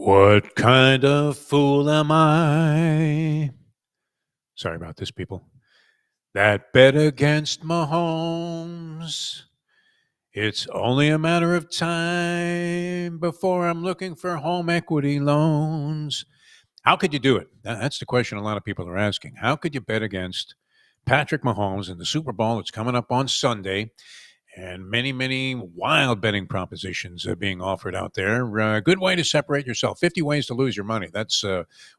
What kind of fool am I? Sorry about this, people. That bet against Mahomes. It's only a matter of time before I'm looking for home equity loans. How could you do it? That's the question a lot of people are asking. How could you bet against Patrick Mahomes in the Super Bowl that's coming up on Sunday? And many, many wild betting propositions are being offered out there. Good way to separate yourself. 50 ways to lose your money. That's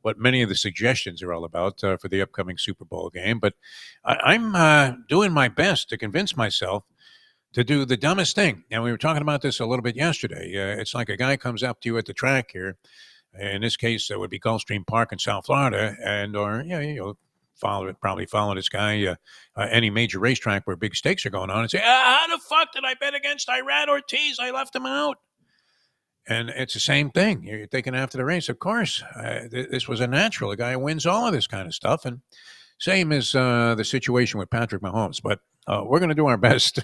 what many of the suggestions are all about for the upcoming Super Bowl game. But I'm doing my best to convince myself to do the dumbest thing. And we were talking about this a little bit yesterday. It's like a guy comes up to you at the track here. In this case, it would be Gulfstream Park in South Florida, and or probably follow this guy any major racetrack where big stakes are going on, and say, how the fuck did I bet against Irad Ortiz? I left him out. And it's the same thing. You're thinking after the race, of course, this was a natural. A guy wins all of this kind of stuff, and same as the situation with Patrick Mahomes. But we're going to do our best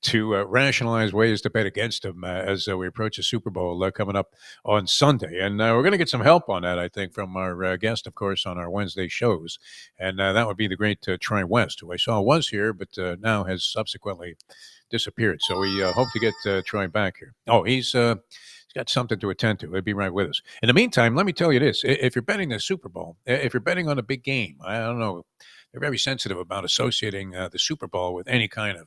to rationalize ways to bet against him as we approach the Super Bowl coming up on Sunday. And we're going to get some help on that, I think, from our guest, of course, on our Wednesday shows. And that would be the great Troy WEst, who I saw was here, but now has subsequently disappeared. So we hope to get Troy back here. Oh, he's got something to attend to. He'll be right with us. In the meantime, let me tell you this. If you're betting the Super Bowl, if you're betting on a big game, I don't know, they're very sensitive about associating the Super Bowl with any kind of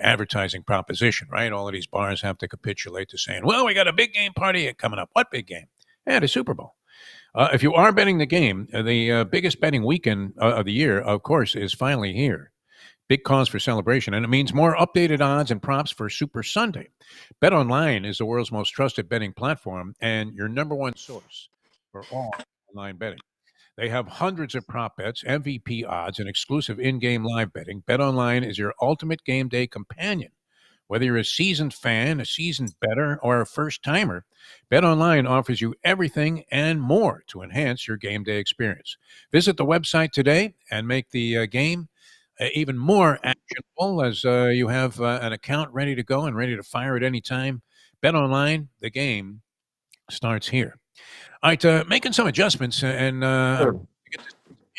advertising proposition, right? All of these bars have to capitulate to saying, well, we got a big game party coming up. What big game? Yeah, the Super Bowl. If you are betting the game, the biggest betting weekend of the year, of course, is finally here. Big cause for celebration, and it means more updated odds and props for Super Sunday. BetOnline is the world's most trusted betting platform and your number one source for all online betting. They have hundreds of prop bets, MVP odds, and exclusive in-game live betting. BetOnline is your ultimate game day companion. Whether you're a seasoned fan, a seasoned bettor, or a first-timer, BetOnline offers you everything and more to enhance your game day experience. Visit the website today and make the game even more actionable as you have an account ready to go and ready to fire at any time. BetOnline, the game starts here. All right, making some adjustments, and Sure.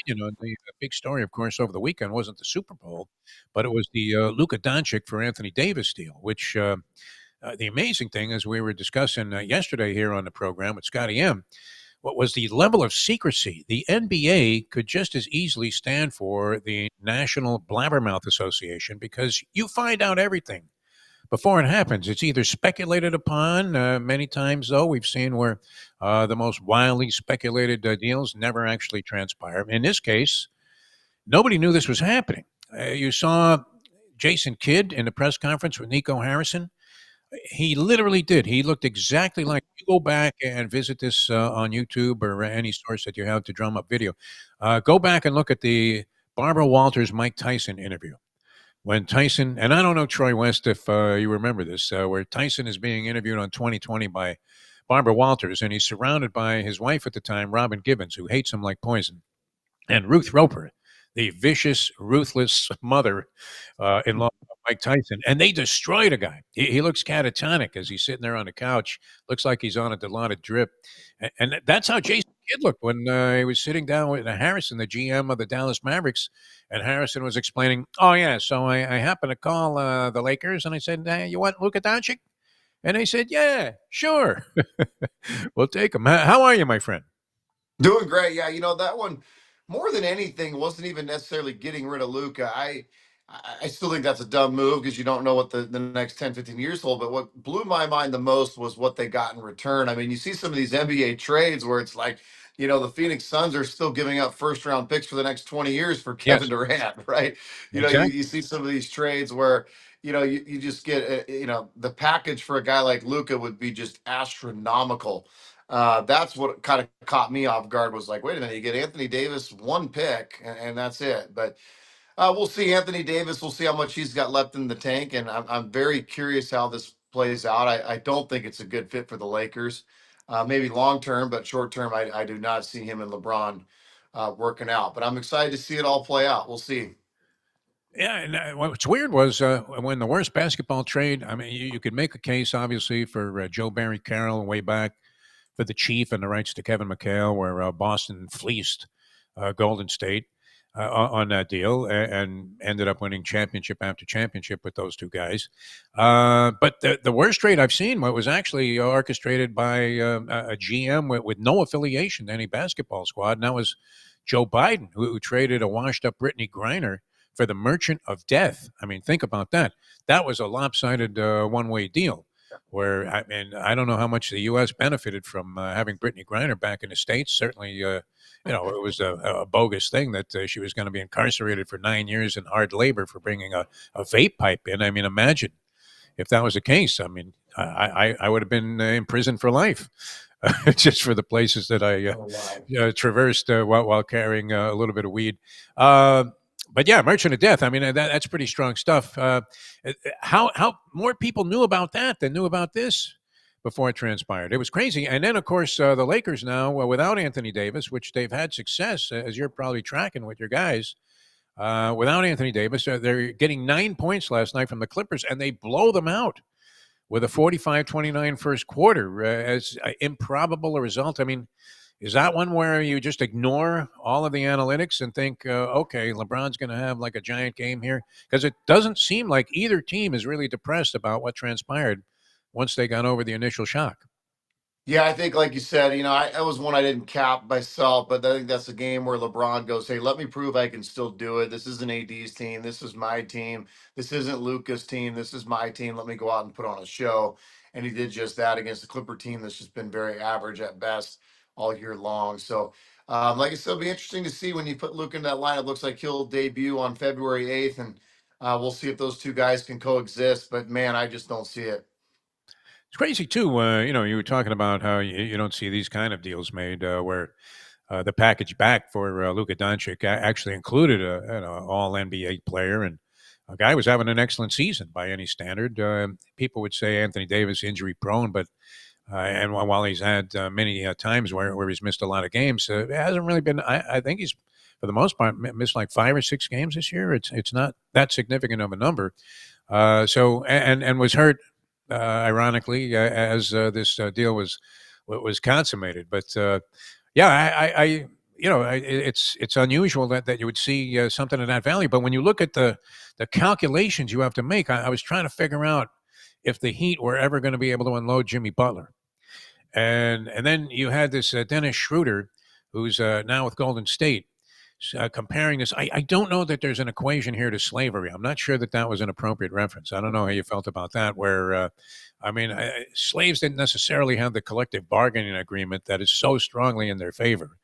the big story, of course, over the weekend wasn't the Super Bowl, but it was the Luka Doncic for Anthony Davis deal. Which the amazing thing, as we were discussing yesterday here on the program with Scotty M, what was the level of secrecy. The NBA could just as easily stand for the National Blabbermouth Association because you find out everything before it happens. It's either speculated upon. Many times, though, we've seen where the most wildly speculated deals never actually transpire. In this case, nobody knew this was happening. You saw Jason Kidd in the press conference with Nico Harrison. He literally did. He looked exactly like. You go back and visit this on YouTube or any source that you have to drum up video. Go back and look at the Barbara Walters Mike Tyson interview when Tyson, and I don't know, Troy WEst, if you remember this, where Tyson is being interviewed on 2020 by Barbara Walters, and he's surrounded by his wife at the time, Robin Gibbons, who hates him like poison, and Ruth Roper, the vicious, ruthless mother in law of Mike Tyson. And they destroyed a guy. He looks catatonic as he's sitting there on the couch. Looks like he's on a Dilaudid drip. And that's how Jason Kidd looked when he was sitting down with Harrison, the GM of the Dallas Mavericks. And Harrison was explaining, oh, yeah, so I happened to call the Lakers, and I said, hey, you want Luka Doncic? And they said, yeah, sure. We'll take him. How are you, my friend? Doing great. Yeah, that one more than anything wasn't even necessarily getting rid of Luca. I still think that's a dumb move because you don't know what the next 10, 15 years hold. But what blew my mind the most was what they got in return. I mean, you see some of these NBA trades where it's like, the Phoenix Suns are still giving up first round picks for the next 20 years for Kevin Yes, Durant, right? You exactly. see some of these trades where you just get the package for a guy like Luca would be just astronomical. That's what kind of caught me off guard. Was like, wait a minute, you get Anthony Davis one pick, and that's it. But we'll see Anthony Davis. We'll see how much he's got left in the tank, and I'm very curious how this plays out. I don't think it's a good fit for the Lakers. Maybe long term, but short term, I do not see him and LeBron working out. But I'm excited to see it all play out. We'll see. Yeah, and what's weird was when the worst basketball trade. I mean, you could make a case, obviously, for Joe Barry Carroll way back for the Chief and the rights to Kevin McHale, where Boston fleeced Golden State on that deal and ended up winning championship after championship with those two guys. But the worst trade I've seen was actually orchestrated by a GM with no affiliation to any basketball squad, and that was Joe Biden, who traded a washed-up Brittany Griner for the Merchant of Death. I mean, think about that. That was a lopsided one-way deal. Where I mean, I don't know how much the U.S. benefited from having Brittany Griner back in the states. Certainly, it was a bogus thing that she was going to be incarcerated for 9 years in hard labor for bringing a vape pipe in. I mean, imagine if that was the case. I mean, I would have been in prison for life just for the places that I traversed while carrying a little bit of weed. But yeah, Merchant of Death. I mean, that's pretty strong stuff. How more people knew about that than knew about this before it transpired. It was crazy. And then, of course, the Lakers now, without Anthony Davis, which they've had success, as you're probably tracking with your guys, without Anthony Davis, they're getting 9 points last night from the Clippers, and they blow them out with a 45-29 first quarter as improbable a result. I mean, is that one where you just ignore all of the analytics and think, okay, LeBron's going to have like a giant game here? Because it doesn't seem like either team is really depressed about what transpired once they got over the initial shock. Yeah, I think, like you said, that was one I didn't cap myself, but I think that's a game where LeBron goes, "Hey, let me prove I can still do it. This isn't AD's team. This is my team. This isn't Luca's team. This is my team. Let me go out and put on a show." And he did just that against the Clipper team that's just been very average at best all year long. So, like I said, it'll be interesting to see when you put Luca in that lineup. Looks like he'll debut on February 8th, and we'll see if those two guys can coexist. But man, I just don't see it. It's crazy too. You were talking about how you don't see these kind of deals made where the package back for Luka Doncic actually included an All NBA player, and a guy was having an excellent season by any standard. People would say Anthony Davis injury prone, but and while he's had many times where he's missed a lot of games, it hasn't really been. I think he's for the most part missed like 5 or 6 games this year. It's not that significant of a number. And was hurt ironically, as this deal was consummated. But yeah, it's unusual that you would see something of that value. But when you look at the calculations you have to make, I was trying to figure out if the Heat were ever going to be able to unload Jimmy Butler, and then you had this Dennis Schroeder, who's now with Golden State. Comparing this, I don't know that there's an equation here to slavery. I'm not sure that that was an appropriate reference. I don't know how you felt about that. Where, I mean, slaves didn't necessarily have the collective bargaining agreement that is so strongly in their favor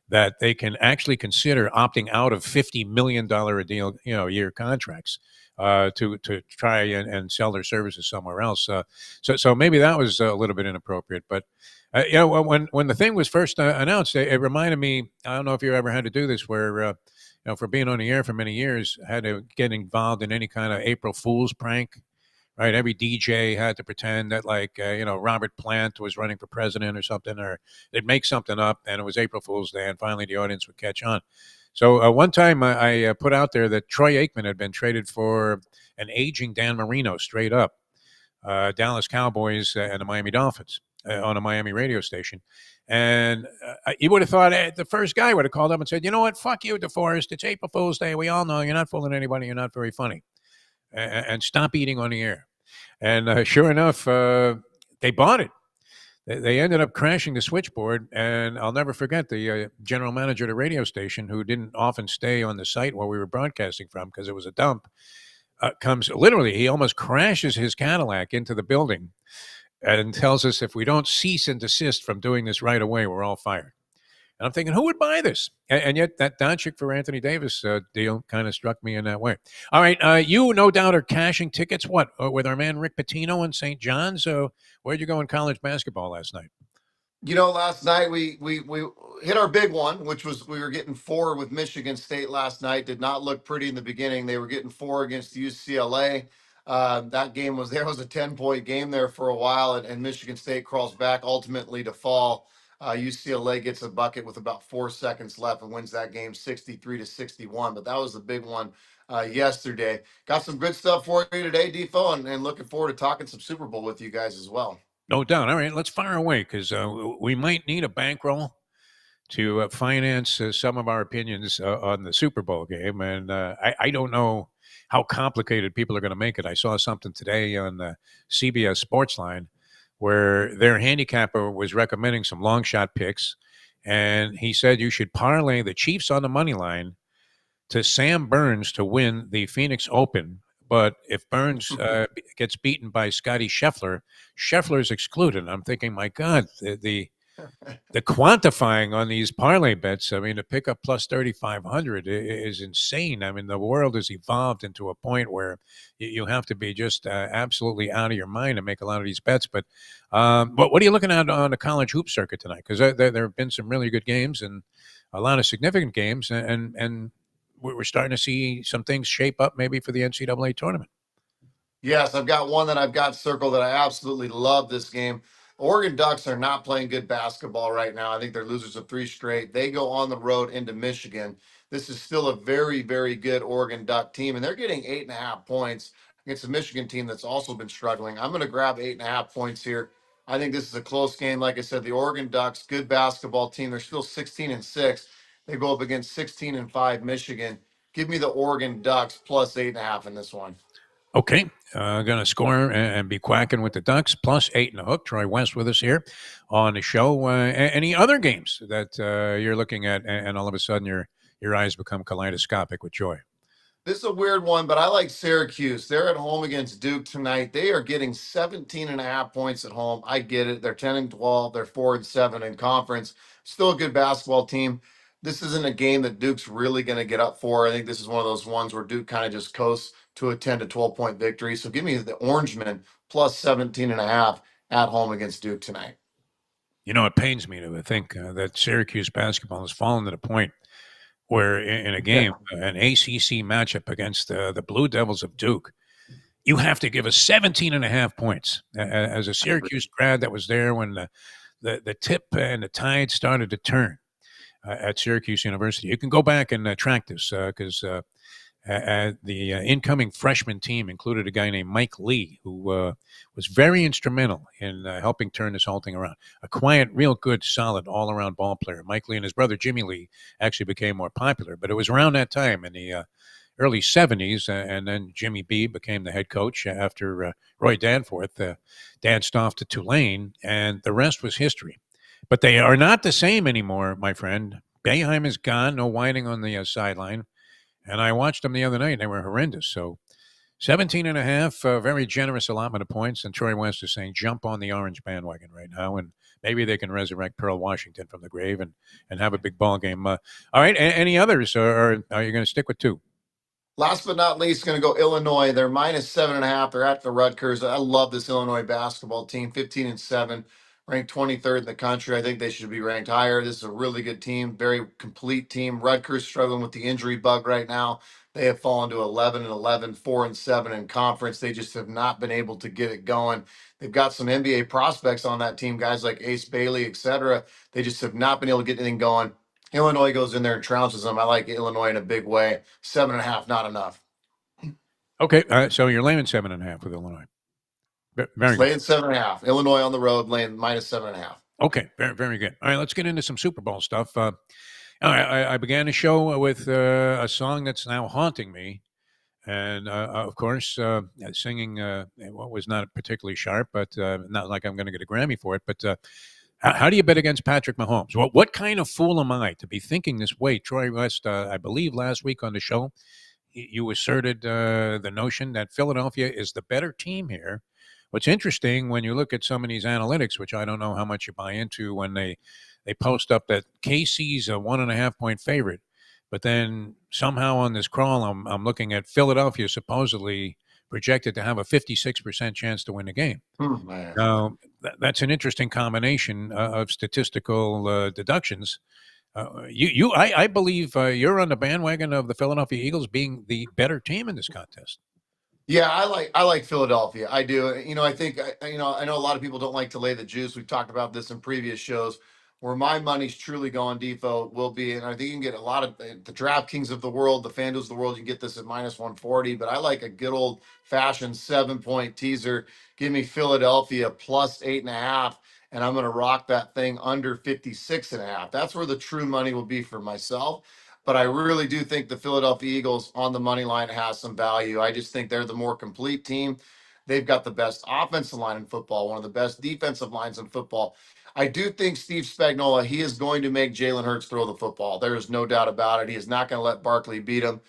that they can actually consider opting out of $50 million a deal, year contracts to try and sell their services somewhere else. So maybe that was a little bit inappropriate. But when the thing was first announced, it reminded me. I don't know if you ever had to do this, where for being on the air for many years, had to get involved in any kind of April Fool's prank. Right, every DJ had to pretend that, like, Robert Plant was running for president or something, or they'd make something up, and it was April Fool's Day, and finally the audience would catch on. So one time I put out there that Troy Aikman had been traded for an aging Dan Marino, straight up, Dallas Cowboys and the Miami Dolphins on a Miami radio station. And you would have thought the first guy would have called up and said, "You know what? Fuck you, DeForrest. It's April Fool's Day. We all know you're not fooling anybody. You're not very funny. And stop eating on the air." And sure enough, they bought it. They ended up crashing the switchboard, and I'll never forget the general manager of the radio station, who didn't often stay on the site where we were broadcasting from because it was a dump. Comes literally, he almost crashes his Cadillac into the building and tells us if we don't cease and desist from doing this right away, we're all fired. And I'm thinking, who would buy this? And yet that Doncic for Anthony Davis deal kind of struck me in that way. All right, you no doubt are cashing tickets. What with our man Rick Pitino in St. John's? Where'd you go in college basketball last night? Last night we hit our big one, which was we were getting four with Michigan State last night. Did not look pretty in the beginning. They were getting four against UCLA. That game was there was a 10-point game there for a while, and Michigan State crawls back ultimately to fall. UCLA gets a bucket with about 4 seconds left and wins that game 63-61. But that was the big one yesterday. Got some good stuff for you today, Defo, and looking forward to talking some Super Bowl with you guys as well. No doubt. All right, let's fire away because we might need a bankroll to finance some of our opinions on the Super Bowl game. And I don't know how complicated people are going to make it. I saw something today on the CBS Sportsline where their handicapper was recommending some long shot picks. And he said you should parlay the Chiefs on the money line to Sam Burns to win the Phoenix Open. But if Burns gets beaten by Scotty Scheffler, Scheffler's excluded. I'm thinking, my God, the quantifying on these parlay bets, I mean, to pick up plus 3,500 is insane. I mean, the world has evolved into a point where you have to be just absolutely out of your mind to make a lot of these bets. But what are you looking at on the college hoop circuit tonight? Because there have been some really good games and a lot of significant games, and we're starting to see some things shape up maybe for the NCAA tournament. Yes, I've got one that I've got circled that I absolutely love this game. Oregon Ducks are not playing good basketball right now. I think they're losers of three straight. They go on the road into Michigan. This is still a very, very good Oregon Duck team, and they're getting 8.5 points against a Michigan team that's also been struggling. I'm going to grab 8.5 points here. I think this is a close game. Like I said, the Oregon Ducks, good basketball team. They're still 16-6. They go up against 16-5 Michigan. Give me the Oregon Ducks plus 8.5 in this one. Okay, going to score and be quacking with the Ducks, plus 8 and a hook. Troy WEst with us here on the show. Any other games that you're looking at, and all of a sudden your eyes become kaleidoscopic with joy? This is a weird one, but I like Syracuse. They're at home against Duke tonight. They are getting 17.5 points at home. I get it. They're 10-12. They're 4-7 in conference. Still a good basketball team. This isn't a game that Duke's really going to get up for. I think this is one of those ones where Duke kind of just coasts to a 10 to 12 point victory. So give me the Orangemen plus 17.5 at home against Duke tonight. You know, it pains me to think that Syracuse basketball has fallen to the point where in a game, Yeah, an ACC matchup against the Blue Devils of Duke, you have to give us 17 and a half points. As a I agree. Syracuse grad that was there when the tip and the tide started to turn at Syracuse University. You can go back and track this because the incoming freshman team included a guy named Mike Lee, who was very instrumental in helping turn this whole thing around. A quiet, real good, solid, all around ball player. Mike Lee and his brother Jimmy Lee actually became more popular, but it was around that time in the early 70s, and then Jimmy B became the head coach after Roy Danforth danced off to Tulane, and the rest was history. But they are not the same anymore, my friend. Boeheim is gone, no whining on the sideline. And I watched them the other night, and they were horrendous. So 17 and a half, very generous allotment of points. And Troy WEst is saying jump on the orange bandwagon right now, and maybe they can resurrect Pearl Washington from the grave and have a big ball game. All right, any others, or are you going to stick with two? Last but not least, going to go Illinois. They're minus 7.5. They're at the Rutgers. I love this Illinois basketball team, 15-7, ranked 23rd in the country. I think they should be ranked higher. This is a really good team, very complete team. Rutgers struggling with the injury bug right now. They have fallen to 11-11, 4-7 in conference. They just have not been able to get it going. They've got some NBA prospects on that team, guys like Ace Bailey, etc. They just have not been able to get anything going. Illinois goes in there and trounces them. I like Illinois in a big way. 7.5, not enough. Okay, so you're laying 7.5 with Illinois. Very It's good. laying 7.5. Illinois on the road laying minus 7.5. Okay, very, very good. All right, let's get into some Super Bowl stuff. I began the show with a song that's now haunting me. And of course, singing what was not particularly sharp, but not like I'm going to get a Grammy for it. But how do you bet against Patrick Mahomes? What kind of fool am I to be thinking this way? Troy WEst, I believe last week on the show, you asserted the notion that Philadelphia is the better team here. What's interesting when you look at some of these analytics, which I don't know how much you buy into, when they post up that KC's a 1.5 point favorite, but then somehow on this crawl, I'm looking at Philadelphia supposedly projected to have a 56% chance to win the game. Man. Now, that's an interesting combination of statistical deductions. I believe you're on the bandwagon of the Philadelphia Eagles being the better team in this contest. Yeah, I like Philadelphia. I do. I think I know a lot of people don't like to lay the juice. We've talked about this in previous shows. Where my money's truly going, Defo, will be, and I think you can get a lot of the DraftKings of the world, the FanDuels of the world. You can get this at minus 140, but I like a good old fashioned 7 point teaser. Give me Philadelphia plus 8.5, and I'm going to rock that thing under 56.5. That's where the true money will be for myself. But I really do think the Philadelphia Eagles on the money line has some value. I just think they're the more complete team. They've got the best offensive line in football, one of the best defensive lines in football. I do think Steve Spagnuolo, he is going to make Jalen Hurts throw the football. There is no doubt about it. He is not going to let Barkley beat him.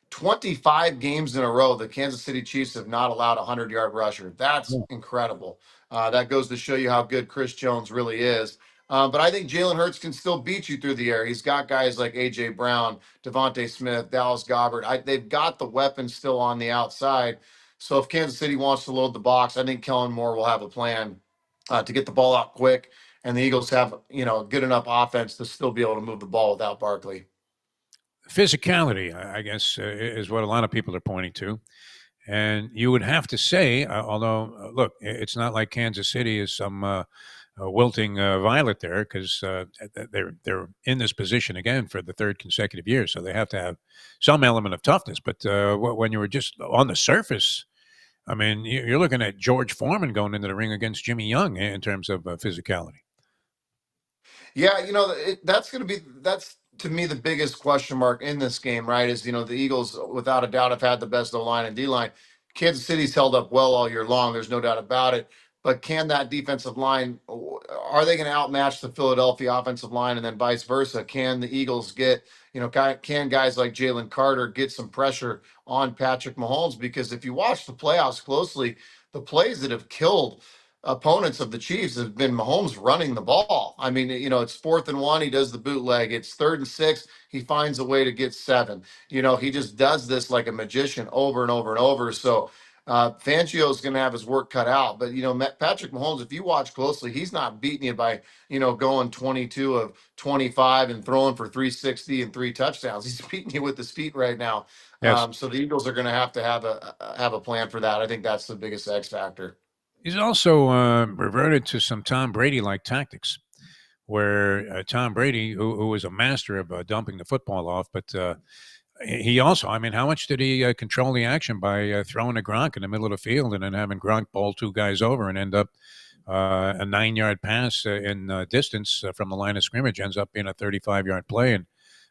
25 games in a row, the Kansas City Chiefs have not allowed a 100-yard rusher. That's Yeah. incredible. That goes to show you how good Chris Jones really is. But I think Jalen Hurts can still beat you through the air. He's got guys like A.J. Brown, Devontae Smith, Dallas Goedert. They've got the weapons still on the outside. So if Kansas City wants to load the box, I think Kellen Moore will have a plan to get the ball out quick. And the Eagles have, good enough offense to still be able to move the ball without Barkley. Physicality, I guess, is what a lot of people are pointing to. And you would have to say, although, look, it's not like Kansas City is some wilting violet there, because they're in this position again for the third consecutive year, so they have to have some element of toughness. But when you were just on the surface, I mean, you're looking at George Foreman going into the ring against Jimmy Young in terms of physicality. Yeah, that's to me the biggest question mark in this game, right? Is the Eagles without a doubt have had the best O line and D line. Kansas City's held up well all year long. There's no doubt about it. But can that defensive line? Are they going to outmatch the Philadelphia offensive line, and then vice versa? Can the Eagles get can guys like Jalen Carter get some pressure on Patrick Mahomes? Because if you watch the playoffs closely, the plays that have killed opponents of the Chiefs have been Mahomes running the ball. I mean, it's 4th and 1, he does the bootleg. It's 3rd and 6, he finds a way to get 7. He just does this like a magician over and over and over. So Fangio is going to have his work cut out. But Patrick Mahomes, if you watch closely, he's not beating you by going 22 of 25 and throwing for 360 and 3 touchdowns. He's beating you with his feet right now. Yes. So the Eagles are going to have a plan for that. I think that's the biggest X factor. He's also reverted to some Tom Brady-like tactics, where Tom Brady, who was a master of dumping the football off, but he also, I mean, how much did he control the action by throwing a Gronk in the middle of the field and then having Gronk bowl 2 guys over and end up a 9-yard pass in distance from the line of scrimmage ends up being a 35-yard play. And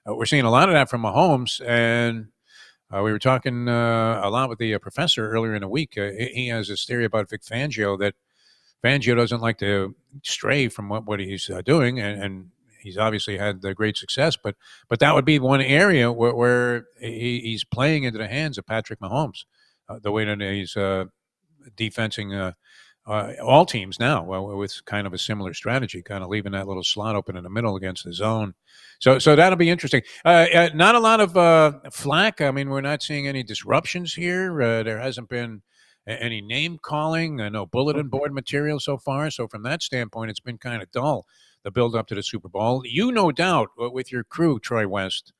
we're seeing a lot of that from Mahomes. And we were talking a lot with the professor earlier in the week. He has this theory about Vic Fangio that Fangio doesn't like to stray from what he's doing, and he's obviously had great success. But that would be one area where he's playing into the hands of Patrick Mahomes, the way that he's defensing all teams now, with kind of a similar strategy, kind of leaving that little slot open in the middle against the zone. So that'll be interesting. Not a lot of flack. I mean, we're not seeing any disruptions here. There hasn't been any name calling, no bulletin board material so far. So from that standpoint, it's been kind of dull, the build up to the Super Bowl. You, no doubt, with your crew, Troy WEst,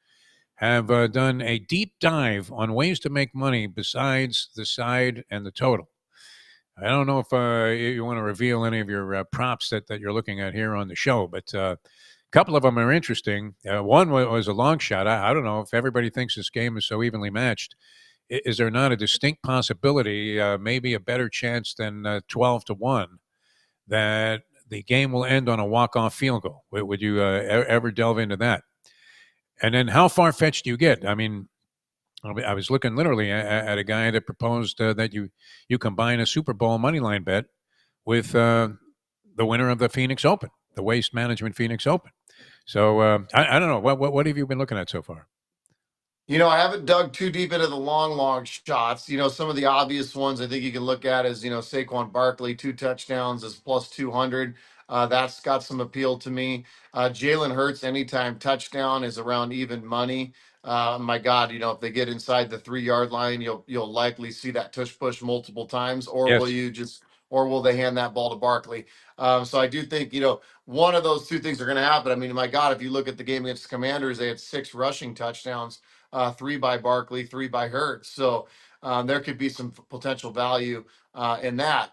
have done a deep dive on ways to make money besides the side and the total. I don't know if you want to reveal any of your props that you're looking at here on the show, but a couple of them are interesting. One was a long shot. I don't know if everybody thinks this game is so evenly matched. Is there not a distinct possibility, maybe a better chance than 12-1, that the game will end on a walk-off field goal? Would you ever delve into that? And then how far-fetched do you get? I mean, I was looking literally at a guy that proposed that you combine a Super Bowl money line bet with the winner of the Phoenix Open, the Waste Management Phoenix Open. So I don't know. What have you been looking at so far? I haven't dug too deep into the long shots. Some of the obvious ones I think you can look at is, Saquon Barkley, 2 touchdowns is plus 200. That's got some appeal to me. Jalen Hurts, anytime touchdown is around even money. My God, if they get inside the 3 yard line, you'll likely see that tush push multiple times, Yes. or will they hand that ball to Barkley? So I do think, one of those two things are going to happen. I mean, my God, if you look at the game against the Commanders, they had 6 rushing touchdowns, 3 by Barkley, 3 by Hurts. So there could be some potential value in that.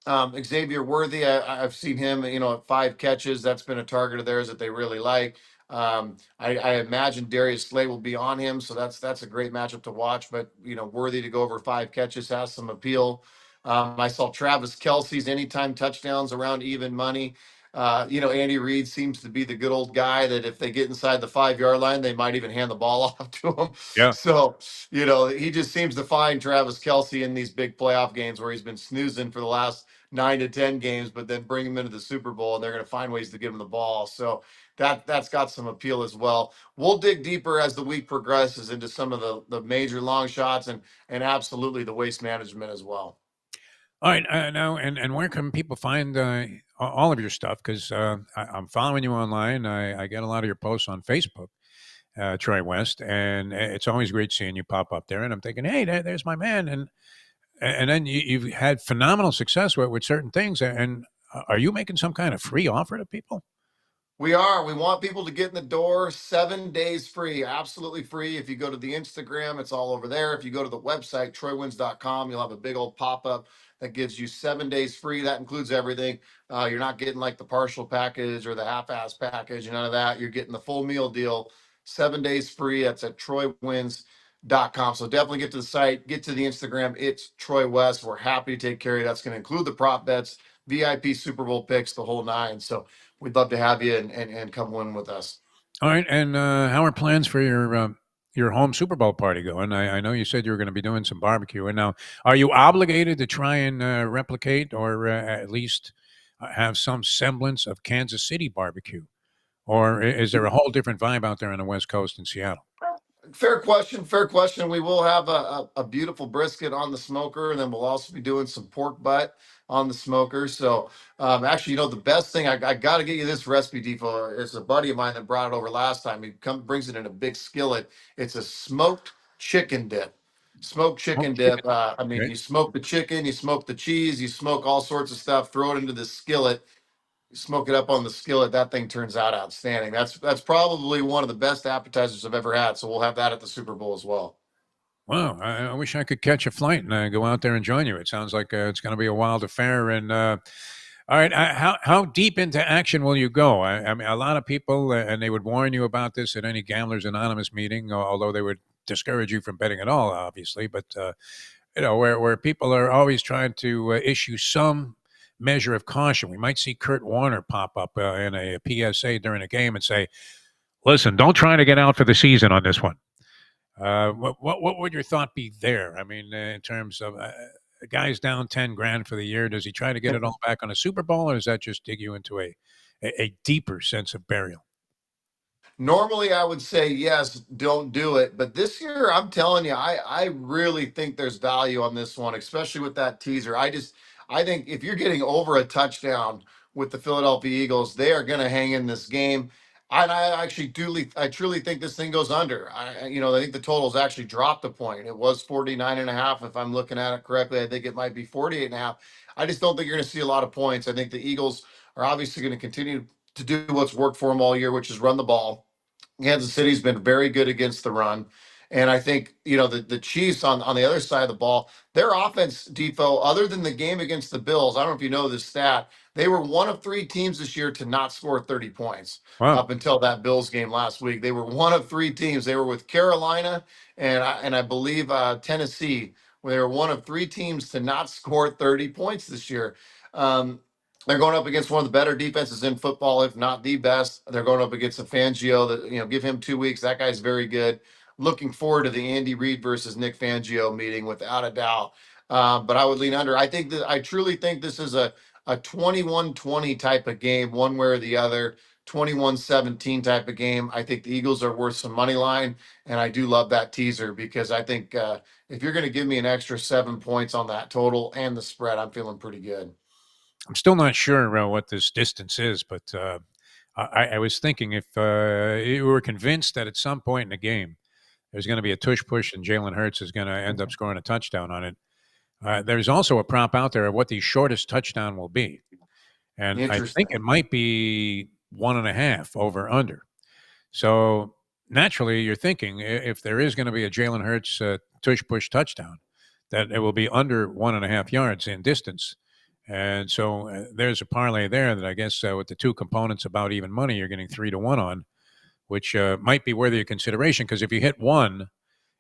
Xavier Worthy, I've seen him, at 5 catches. That's been a target of theirs that they really like. I imagine Darius Slay will be on him, so that's a great matchup to watch. But Worthy to go over 5 catches has some appeal. I saw Travis Kelsey's anytime touchdowns around even money. Andy Reid seems to be the good old guy that if they get inside the 5 yard line, they might even hand the ball off to him. Yeah. So, he just seems to find Travis Kelsey in these big playoff games where he's been snoozing for the last 9 to 10 games, but then bring him into the Super Bowl and they're going to find ways to give him the ball. So that's got some appeal as well. We'll dig deeper as the week progresses into some of the major long shots and absolutely the waste management as well. All right, now and where can people find all of your stuff? Because I'm following you online. I get a lot of your posts on Facebook, Troy WEst, and it's always great seeing you pop up there. And I'm thinking, hey, there's my man. And then you've had phenomenal success with certain things. And are you making some kind of free offer to people? We are. We want people to get in the door 7 days free, absolutely free. If you go to the Instagram, it's all over there. If you go to the website, troywins.com, you'll have a big old pop up that gives you 7 days free. That includes everything. You're not getting like the partial package or the half ass package, none of that. You're getting the full meal deal, 7 days free. That's at troywins.com. So definitely get to the site, get to the Instagram. It's Troy WEst. We're happy to take care of you. That's going to include the prop bets, VIP Super Bowl picks, the whole nine. So we'd love to have you and come win with us. All right, and how are plans for your home Super Bowl party going? I know you said you were going to be doing some barbecue, and now are you obligated to try and replicate or at least have some semblance of Kansas City barbecue, or is there a whole different vibe out there on the West Coast in Seattle? Fair question. Fair question. We will have a beautiful brisket on the smoker, and then we'll also be doing some pork butt on the smoker. So, actually, the best thing I got to get you this recipe, Defo. It's a buddy of mine that brought it over last time. He brings it in a big skillet. It's a smoked chicken dip. Smoked Oh, chicken dip. chicken. You Okay. smoke the chicken, you smoke the cheese, you smoke all sorts of stuff. Throw it into the skillet. You smoke it up on the skillet, that thing turns out outstanding. That's probably one of the best appetizers I've ever had. So we'll have that at the Super Bowl as well. Wow, I wish I could catch a flight and go out there and join you. It sounds like it's going to be a wild affair. And all right, how deep into action will you go? I mean, a lot of people, and they would warn you about this at any Gamblers Anonymous meeting, although they would discourage you from betting at all, obviously. But where people are always trying to issue some measure of caution. We might see Kurt Warner pop up in a PSA during a game and say, "Listen, don't try to get out for the season on this one." What would your thought be there? I mean, in terms of a guy's down 10 grand for the year, does he try to get it all back on a Super Bowl, or does that just dig you into a deeper sense of burial? Normally, I would say yes, don't do it. But this year, I'm telling you, I really think there's value on this one, especially with that teaser. I think if you're getting over a touchdown with the Philadelphia Eagles, they are going to hang in this game. I actually I truly think this thing goes under. I think the total's actually dropped a point. It was 49 and a half. If I'm looking at it correctly, I think it might be 48 and a half. I just don't think you're going to see a lot of points. I think the Eagles are obviously going to continue to do what's worked for them all year, which is run the ball. Kansas City's been very good against the run. And I think, the Chiefs on the other side of the ball, their offense, Defo, other than the game against the Bills, I don't know if you know this stat, they were one of 3 teams this year to not score 30 points Wow. up until that Bills game last week. They were one of 3 teams. They were with Carolina and I believe Tennessee, where they were one of 3 teams to not score 30 points this year. Um, they're going up against one of the better defenses in football, if not the best. They're going up against a Fangio that, give him 2 weeks. That guy's very good. Looking forward to the Andy Reid versus Nick Fangio meeting without a doubt. But I would lean under. I truly think this is a 21-20 type of game, one way or the other, 21-17 type of game. I think the Eagles are worth some money line. And I do love that teaser because I think if you're going to give me an extra 7 points on that total and the spread, I'm feeling pretty good. I'm still not sure what this distance is, but I was thinking if you were convinced that at some point in the game there's going to be a tush push and Jalen Hurts is going to end up scoring a touchdown on it. There's also a prop out there of what the shortest touchdown will be. And I think it Interesting. might be 1.5 over under. So naturally, you're thinking if there is going to be a Jalen Hurts tush push touchdown, that it will be under 1.5 yards in distance. And so there's a parlay there that I guess with the two components about even money, you're getting 3-1 on, which might be worthy of consideration because if you hit one,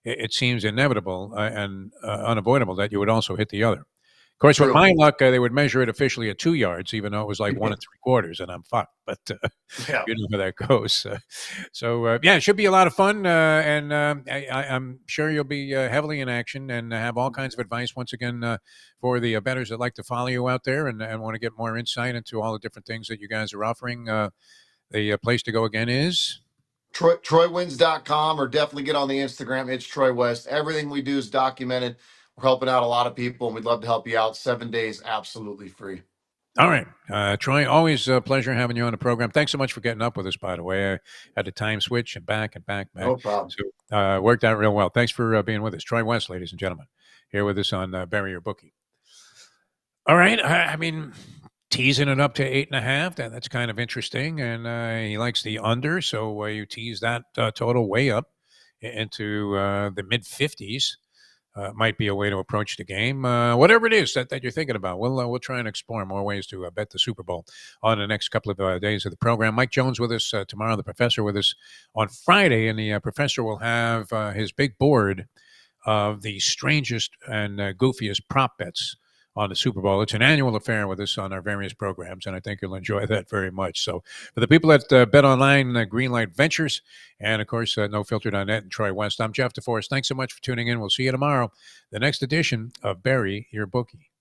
it seems inevitable and unavoidable that you would also hit the other. Of course, with True. my luck, they would measure it officially at 2 yards, even though it was like 1 3/4, and I'm fucked. But Yeah. you know how that goes. Yeah, it should be a lot of fun, and I'm sure you'll be heavily in action and have all kinds of advice once again for the bettors that like to follow you out there and want to get more insight into all the different things that you guys are offering. The place to go again is TroyWins.com, or definitely get on the Instagram. It's Troy West. Everything we do is documented. We're helping out a lot of people, and we'd love to help you out. 7 days, absolutely free. All right. Troy, always a pleasure having you on the program. Thanks so much for getting up with us, by the way. I had to time switch and back and back. No problem. So worked out real well. Thanks for being with us. Troy West, ladies and gentlemen, here with us on Bury Your Bookie. All right. I mean, teasing it up to 8.5. That's kind of interesting. And he likes the under. So you tease that total way up into the mid 50s. Might be a way to approach the game. Whatever it is that you're thinking about, we'll try and explore more ways to bet the Super Bowl on the next couple of days of the program. Mike Jones with us tomorrow, the professor with us on Friday, and the professor will have his big board of the strangest and goofiest prop bets on the Super Bowl. It's an annual affair with us on our various programs, and I think you'll enjoy that very much. So for the people at Bet Online, Greenlight Ventures, and of course, NoFilter.net and Troy West, I'm Jeff DeForrest. Thanks so much for tuning in. We'll see you tomorrow, the next edition of Bury Your Bookie.